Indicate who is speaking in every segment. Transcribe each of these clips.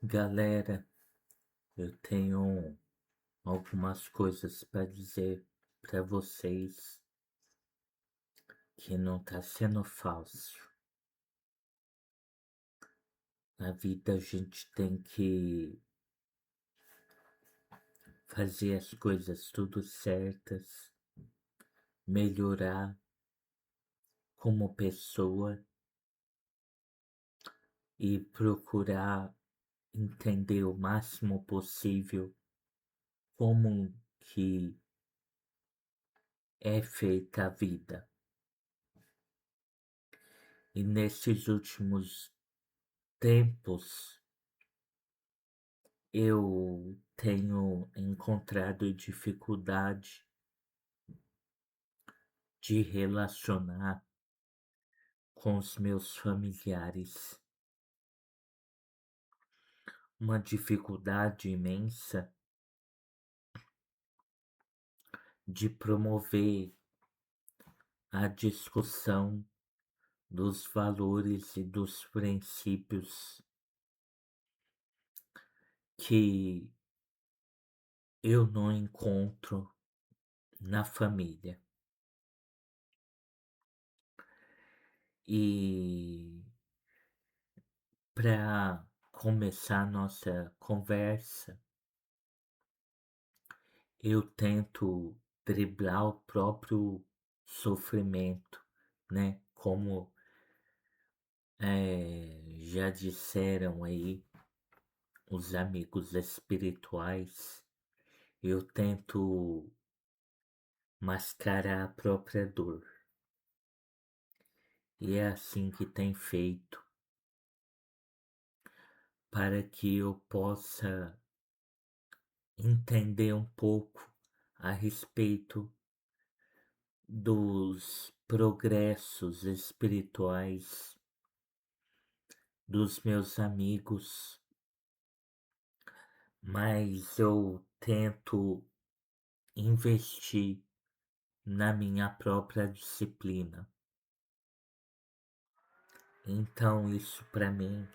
Speaker 1: Galera, eu tenho algumas coisas para dizer para vocês que não tá sendo fácil. Na vida a gente tem que fazer as coisas tudo certas, melhorar como pessoa e procurar entender o máximo possível como que é feita a vida. E nesses últimos tempos eu tenho encontrado dificuldade de relacionar com os meus familiares. Uma dificuldade imensa de promover a discussão dos valores e dos princípios que eu não encontro na família. E para começar nossa conversa, eu tento driblar o próprio sofrimento, né? Como já disseram aí os amigos espirituais, eu tento mascarar a própria dor. E é assim que tem feito para que eu possa entender um pouco a respeito dos progressos espirituais dos meus amigos, mas eu tento investir na minha própria disciplina. Então isso para mim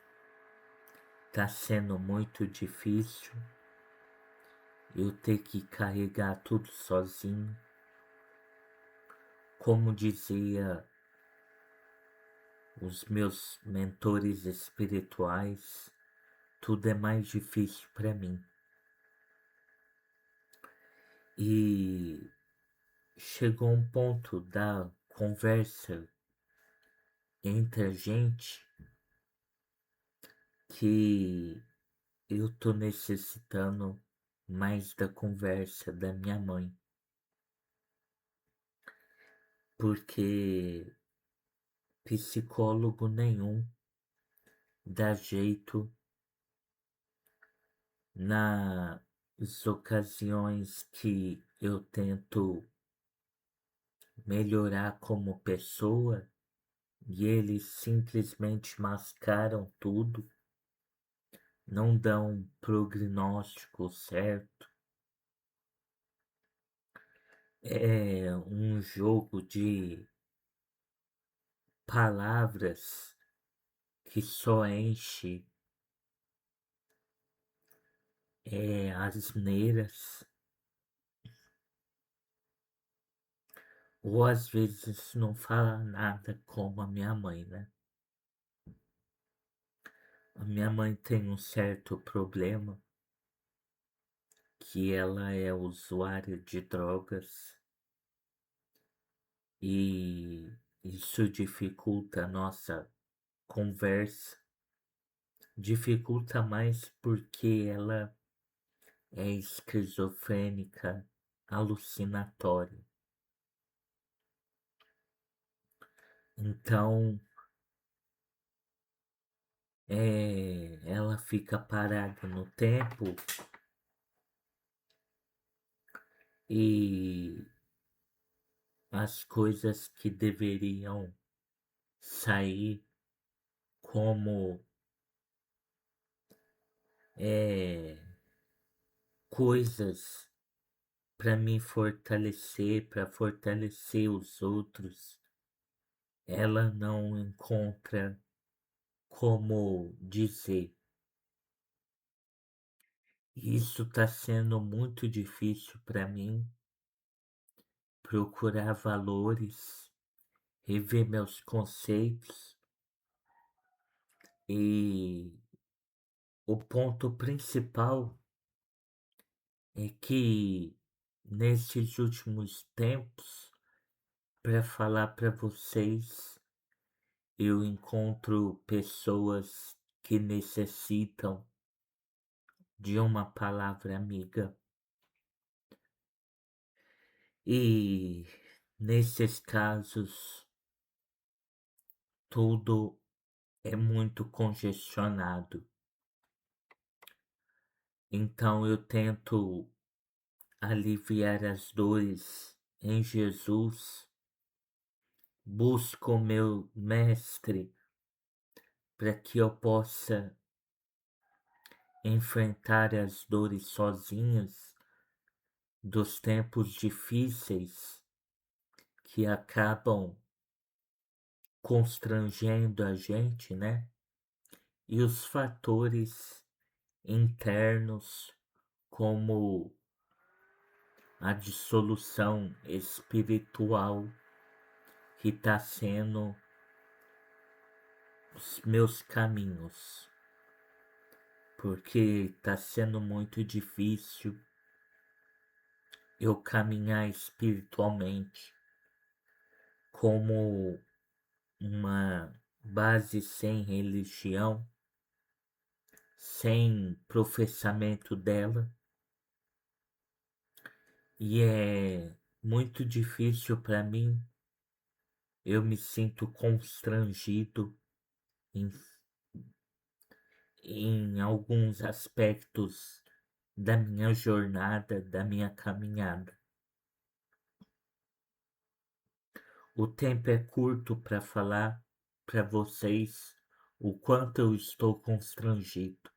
Speaker 1: tá sendo muito difícil. Eu ter que carregar tudo sozinho. Como dizia os meus mentores espirituais, tudo é mais difícil para mim. E chegou um ponto da conversa entre a gente que eu tô necessitando mais da conversa da minha mãe, porque psicólogo nenhum dá jeito nas ocasiões que eu tento melhorar como pessoa e eles simplesmente mascaram tudo, não dão prognóstico certo. É um jogo de palavras que só enche asneiras, ou às vezes não fala nada como a minha mãe, né? A minha mãe tem um certo problema que ela é usuária de drogas e isso dificulta a nossa conversa, dificulta mais porque ela é esquizofrênica alucinatória. Então, ela fica parada no tempo e as coisas que deveriam sair como é, coisas para me fortalecer, para fortalecer os outros, ela não encontra como dizer. Isso está sendo muito difícil para mim procurar valores, rever meus conceitos e o ponto principal é que nesses últimos tempos, para falar para vocês, eu encontro pessoas que necessitam de uma palavra amiga e nesses casos tudo é muito congestionado. Então eu tento aliviar as dores em Jesus, busco o meu mestre para que eu possa enfrentar as dores sozinhas dos tempos difíceis que acabam constrangendo a gente, né? E os fatores internos, como a dissolução espiritual que está sendo os meus caminhos, porque está sendo muito difícil eu caminhar espiritualmente como uma base sem religião, sem professamento dela, e é muito difícil para mim. Eu me sinto constrangido em, em alguns aspectos da minha jornada, da minha caminhada. O tempo é curto para falar para vocês o quanto eu estou constrangido.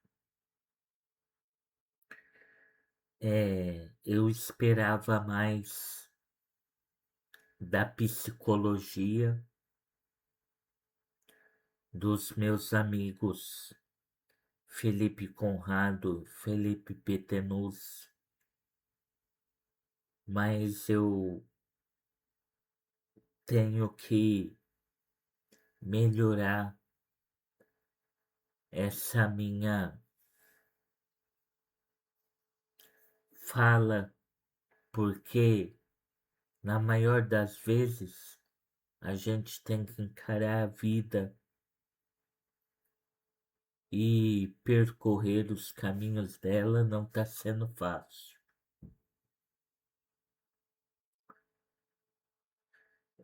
Speaker 1: Eu esperava mais da psicologia dos meus amigos Felipe Conrado, Felipe Petenuz, mas eu tenho que melhorar essa minha fala, porque na maior das vezes a gente tem que encarar a vida e percorrer os caminhos dela não está sendo fácil.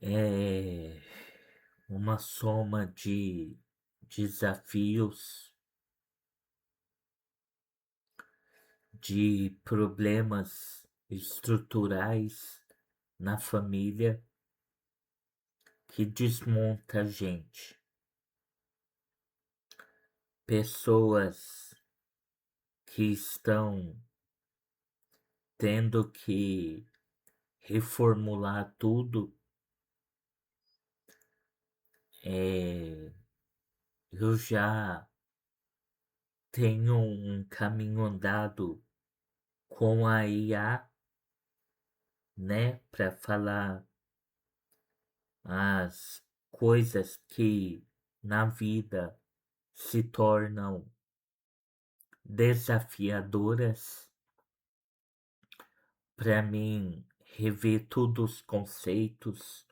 Speaker 1: É uma soma de desafios, de problemas estruturais na família que desmonta a gente. Pessoas que estão tendo que reformular tudo. Eu já tenho um caminho andado com a IA, né, para falar as coisas que na vida se tornam desafiadoras para mim rever todos os conceitos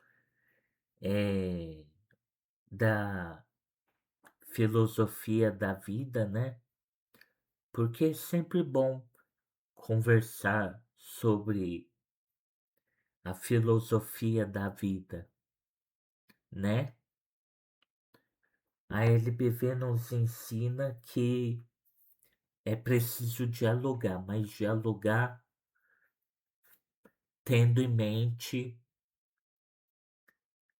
Speaker 1: da filosofia da vida, né? Porque é sempre bom conversar sobre a filosofia da vida, né? A LBV nos ensina que é preciso dialogar, mas dialogar tendo em mente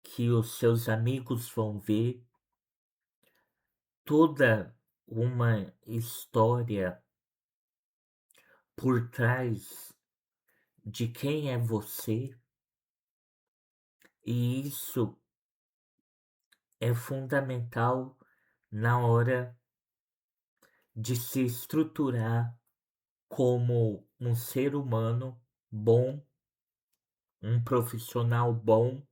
Speaker 1: que os seus amigos vão ver toda uma história por trás de quem é você, e isso é fundamental na hora de se estruturar como um ser humano bom, um profissional bom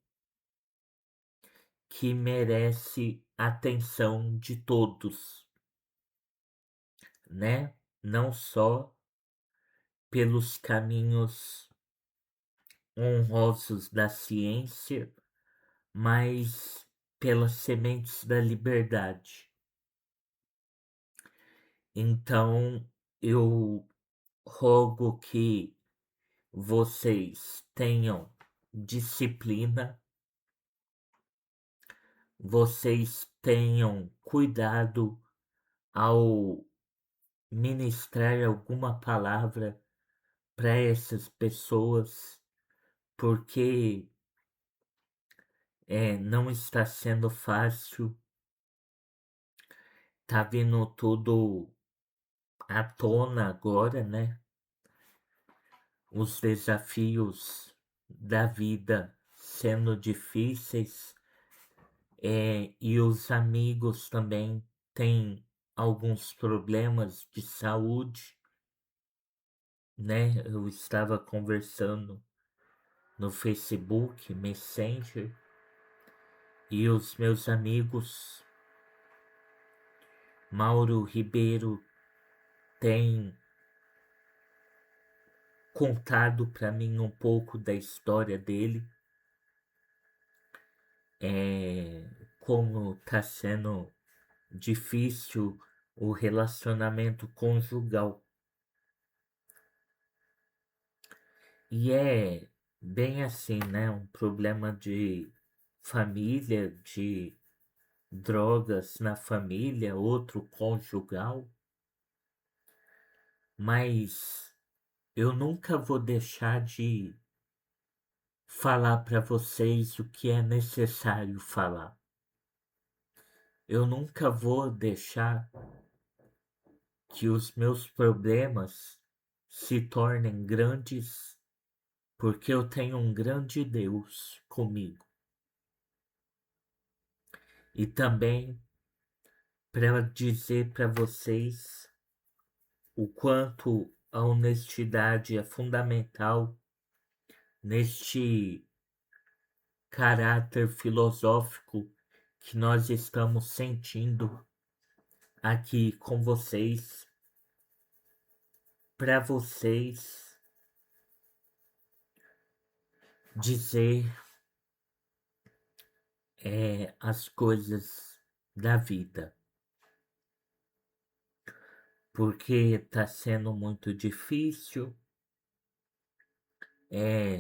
Speaker 1: que merece atenção de todos, né? Não só pelos caminhos honrosos da ciência, mas pelas sementes da liberdade. Então, eu rogo que vocês tenham disciplina, vocês tenham cuidado ao ministrar alguma palavra para essas pessoas, porque não está sendo fácil, tá vindo tudo à tona agora, né? Os desafios da vida sendo difíceis, e os amigos também têm alguns problemas de saúde, né? Eu estava conversando no Facebook Messenger e os meus amigos Mauro Ribeiro tem contado para mim um pouco da história dele, como está sendo difícil o relacionamento conjugal. E é bem assim, né? Um problema de família, de drogas na família, outro conjugal, mas eu nunca vou deixar de falar para vocês o que é necessário falar. Eu nunca vou deixar que os meus problemas se tornem grandes, porque eu tenho um grande Deus comigo. E também para dizer para vocês o quanto a honestidade é fundamental neste caráter filosófico que nós estamos sentindo aqui com vocês, para vocês dizer as coisas da vida, porque está sendo muito difícil.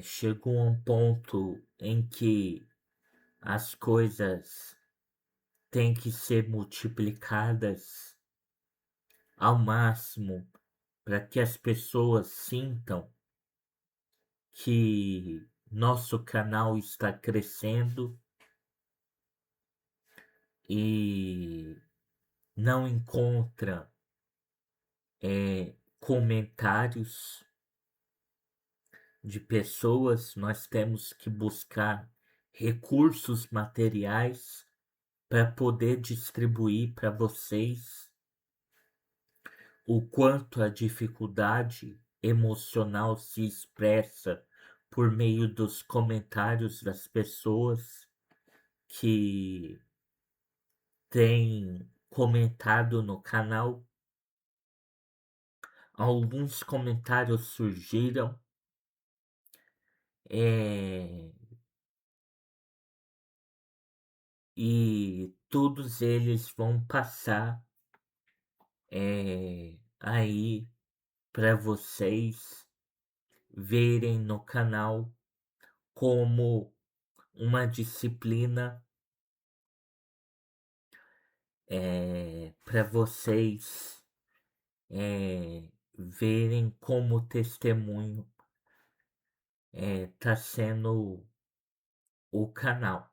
Speaker 1: Chegou a um ponto em que as coisas têm que ser multiplicadas ao máximo para que as pessoas sintam que nosso canal está crescendo e não encontra comentários de pessoas, nós temos que buscar recursos materiais para poder distribuir para vocês o quanto a dificuldade emocional se expressa por meio dos comentários das pessoas que têm comentado no canal. Alguns comentários surgiram, é, e todos eles vão passar aí para vocês verem no canal como uma disciplina, para vocês verem como testemunho tá sendo o canal.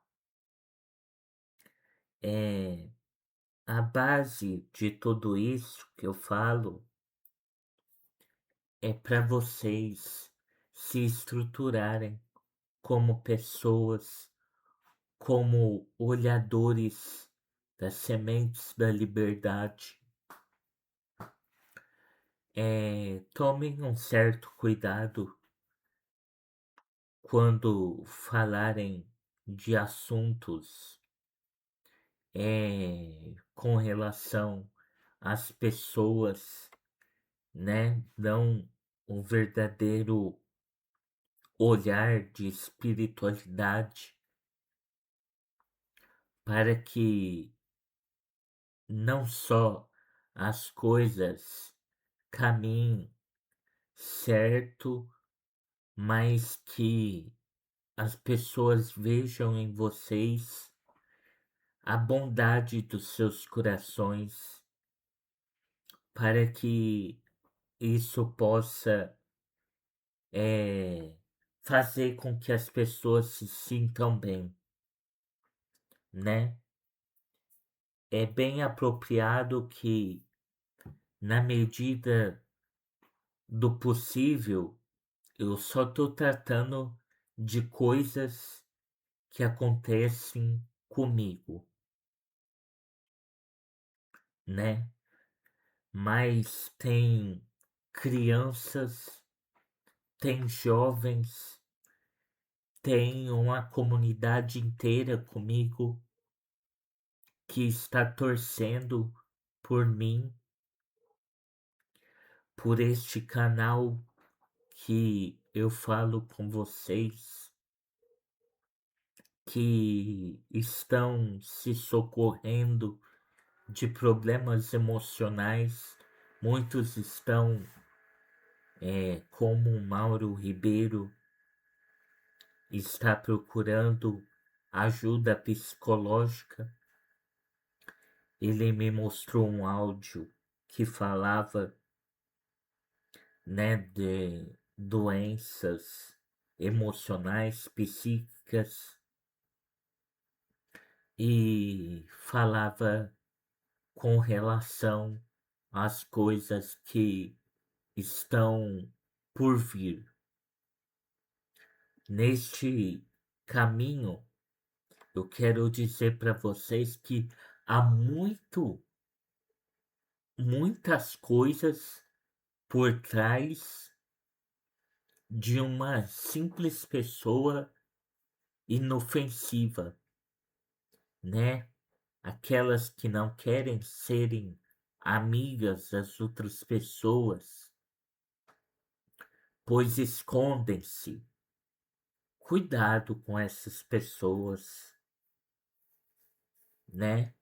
Speaker 1: A base de tudo isso que eu falo é para vocês se estruturarem como pessoas, como olhadores das sementes da liberdade, tomem um certo cuidado quando falarem de assuntos com relação às pessoas, né? Dão um verdadeiro olhar de espiritualidade para que não só as coisas caminhem certo, mas que as pessoas vejam em vocês a bondade dos seus corações, para que isso possa é, fazer com que as pessoas se sintam bem, né? É bem apropriado que, na medida do possível, eu só estou tratando de coisas que acontecem comigo, né? Mas tem crianças, tem jovens, tem uma comunidade inteira comigo que está torcendo por mim, por este canal que eu falo com vocês, que estão se socorrendo de problemas emocionais. Muitos estão, como o Mauro Ribeiro, está procurando ajuda psicológica. Ele me mostrou um áudio que falava, né, de doenças emocionais, psíquicas, e falava com relação às coisas que estão por vir. Neste caminho, eu quero dizer para vocês que há muitas coisas por trás de uma simples pessoa inofensiva, né? Aquelas que não querem serem amigas das outras pessoas, pois escondem-se. Cuidado com essas pessoas, né?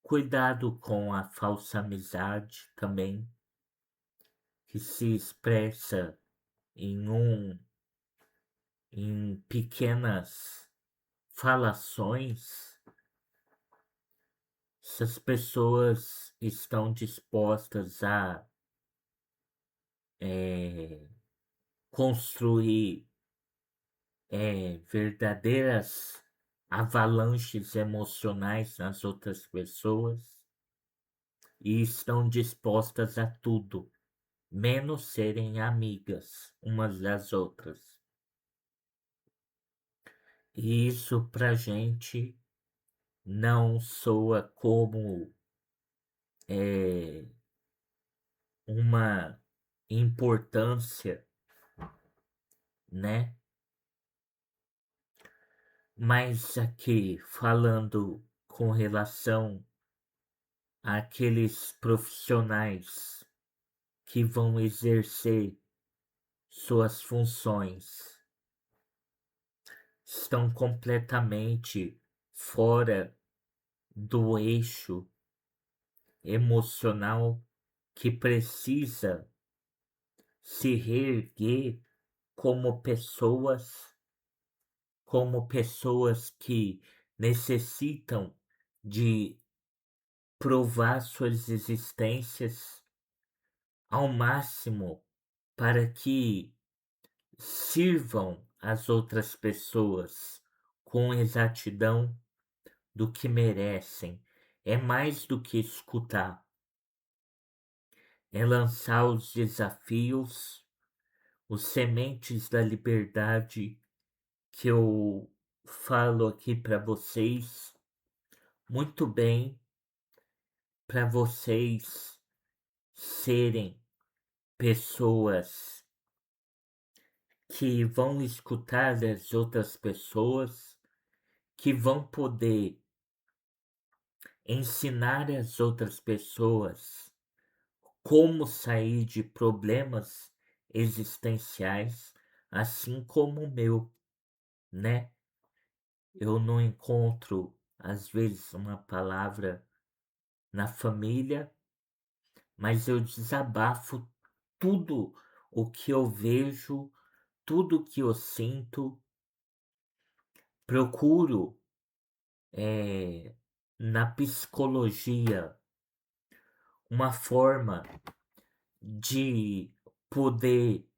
Speaker 1: Cuidado com a falsa amizade também, que se expressa em em pequenas falações. Essas pessoas estão dispostas a construir verdadeiras avalanches emocionais nas outras pessoas e estão dispostas a tudo, menos serem amigas umas das outras. E isso pra gente não soa como uma importância, né? Mas aqui, falando com relação àqueles profissionais que vão exercer suas funções, estão completamente fora do eixo emocional que precisa se reerguer como pessoas que necessitam de provar suas existências ao máximo para que sirvam as outras pessoas com exatidão do que merecem. É mais do que escutar, é lançar os desafios, os sementes da liberdade que eu falo aqui para vocês muito bem, para vocês serem pessoas que vão escutar as outras pessoas, que vão poder ensinar as outras pessoas como sair de problemas existenciais, assim como o meu, né? Eu não encontro, às vezes, uma palavra na família, mas eu desabafo tudo o que eu vejo, tudo o que eu sinto, procuro na psicologia uma forma de poder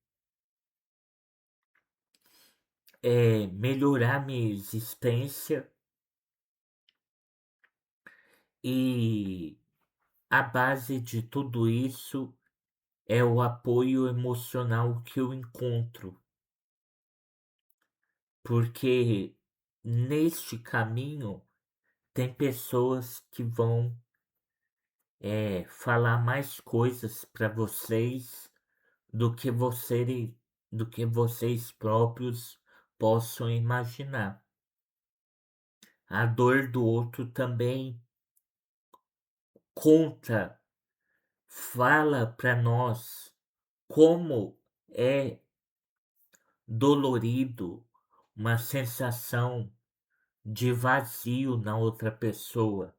Speaker 1: melhorar minha existência e a base de tudo isso é o apoio emocional que eu encontro, porque neste caminho tem pessoas que vão falar mais coisas para vocês do que do que vocês próprios possam imaginar. A dor do outro também conta, fala para nós como é dolorido uma sensação de vazio na outra pessoa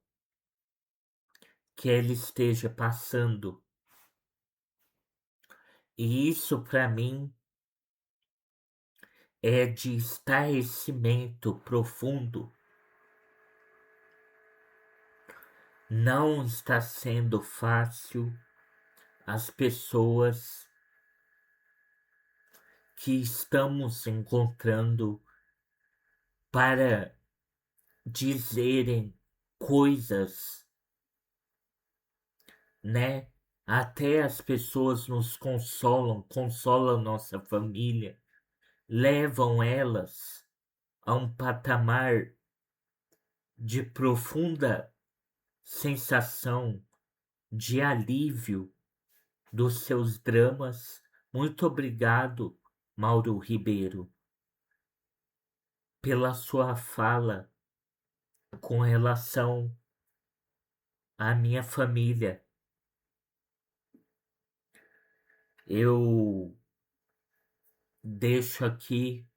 Speaker 1: que ela esteja passando. E isso para mim é de estarrecimento profundo. Não está sendo fácil as pessoas que estamos encontrando para dizerem coisas, né? Até as pessoas nos consolam, consolam nossa família, levam elas a um patamar de profunda sensação de alívio dos seus dramas. Muito obrigado, Mauro Ribeiro, pela sua fala com relação à minha família. Eu deixo aqui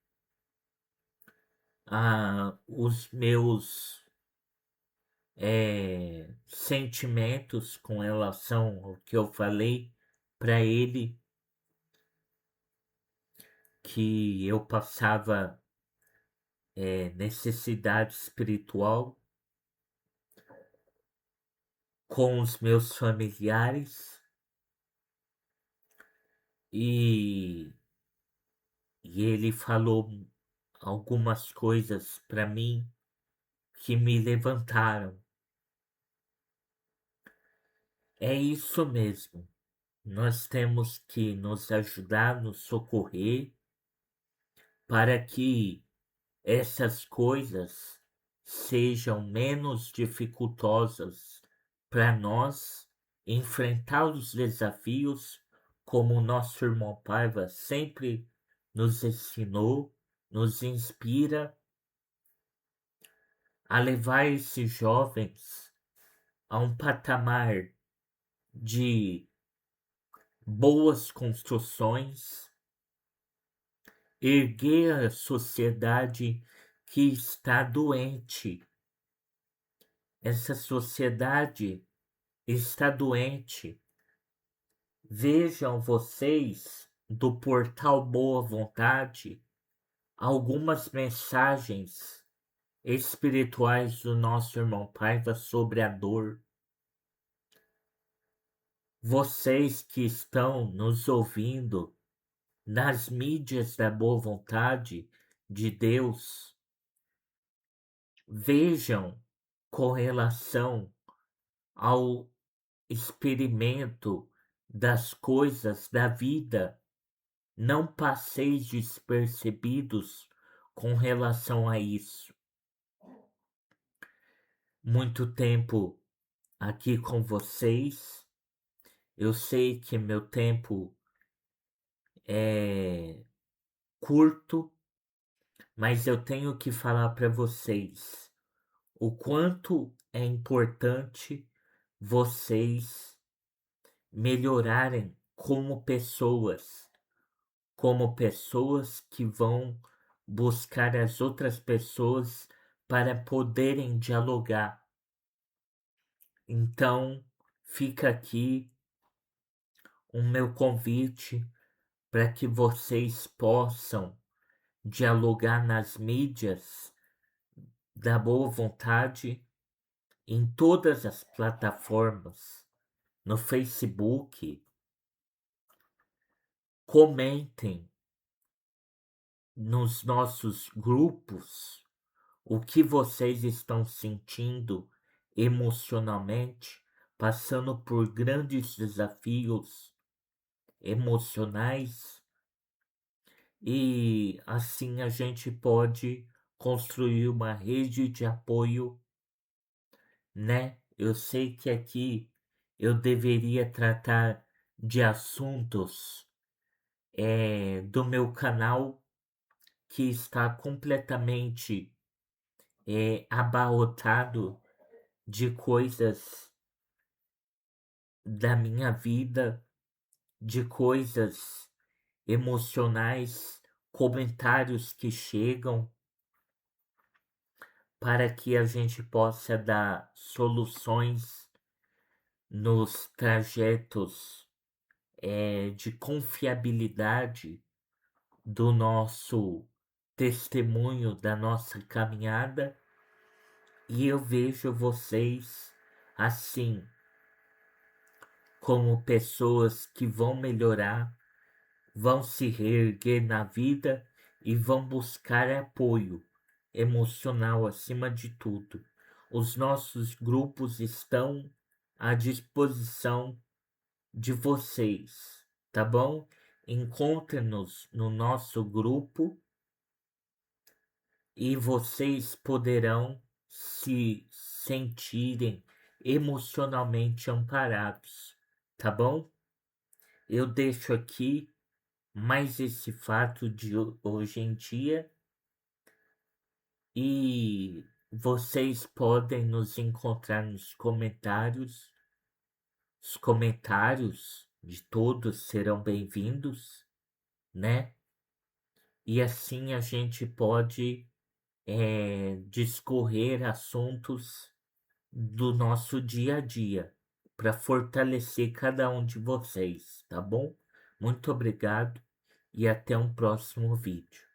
Speaker 1: os meus sentimentos com relação ao que eu falei para ele, que eu passava necessidade espiritual com os meus familiares e, e ele falou algumas coisas para mim que me levantaram. É isso mesmo. Nós temos que nos ajudar, nos socorrer para que essas coisas sejam menos dificultosas para nós enfrentar os desafios como o nosso irmão Paiva sempre nos ensinou, nos inspira a levar esses jovens a um patamar de boas construções, erguer a sociedade que está doente. Essa sociedade está doente. Vejam vocês do portal Boa Vontade algumas mensagens espirituais do nosso irmão Paiva sobre a dor. Vocês que estão nos ouvindo nas mídias da boa vontade de Deus, vejam com relação ao experimento das coisas da vida, não passeis despercebidos com relação a isso. Muito tempo aqui com vocês, eu sei que meu tempo é curto, mas eu tenho que falar para vocês o quanto é importante vocês melhorarem como pessoas que vão buscar as outras pessoas para poderem dialogar. Então, fica aqui o meu convite para que vocês possam dialogar nas mídias da boa vontade em todas as plataformas, no Facebook. Comentem nos nossos grupos o que vocês estão sentindo emocionalmente, passando por grandes desafios emocionais, e assim a gente pode construir uma rede de apoio, né? Eu sei que aqui eu deveria tratar de assuntos do meu canal que está completamente abarrotado de coisas da minha vida, de coisas emocionais, comentários que chegam para que a gente possa dar soluções nos trajetos de confiabilidade do nosso testemunho, da nossa caminhada, e eu vejo vocês assim, como pessoas que vão melhorar, vão se reerguer na vida e vão buscar apoio emocional acima de tudo. Os nossos grupos estão à disposição de vocês, tá bom? Encontre-nos no nosso grupo e vocês poderão se sentirem emocionalmente amparados, tá bom? Eu deixo aqui mais esse fato de hoje em dia e vocês podem nos encontrar nos comentários. Os comentários de todos serão bem-vindos, né? E assim a gente pode discorrer assuntos do nosso dia a dia para fortalecer cada um de vocês, tá bom? Muito obrigado e até um próximo vídeo.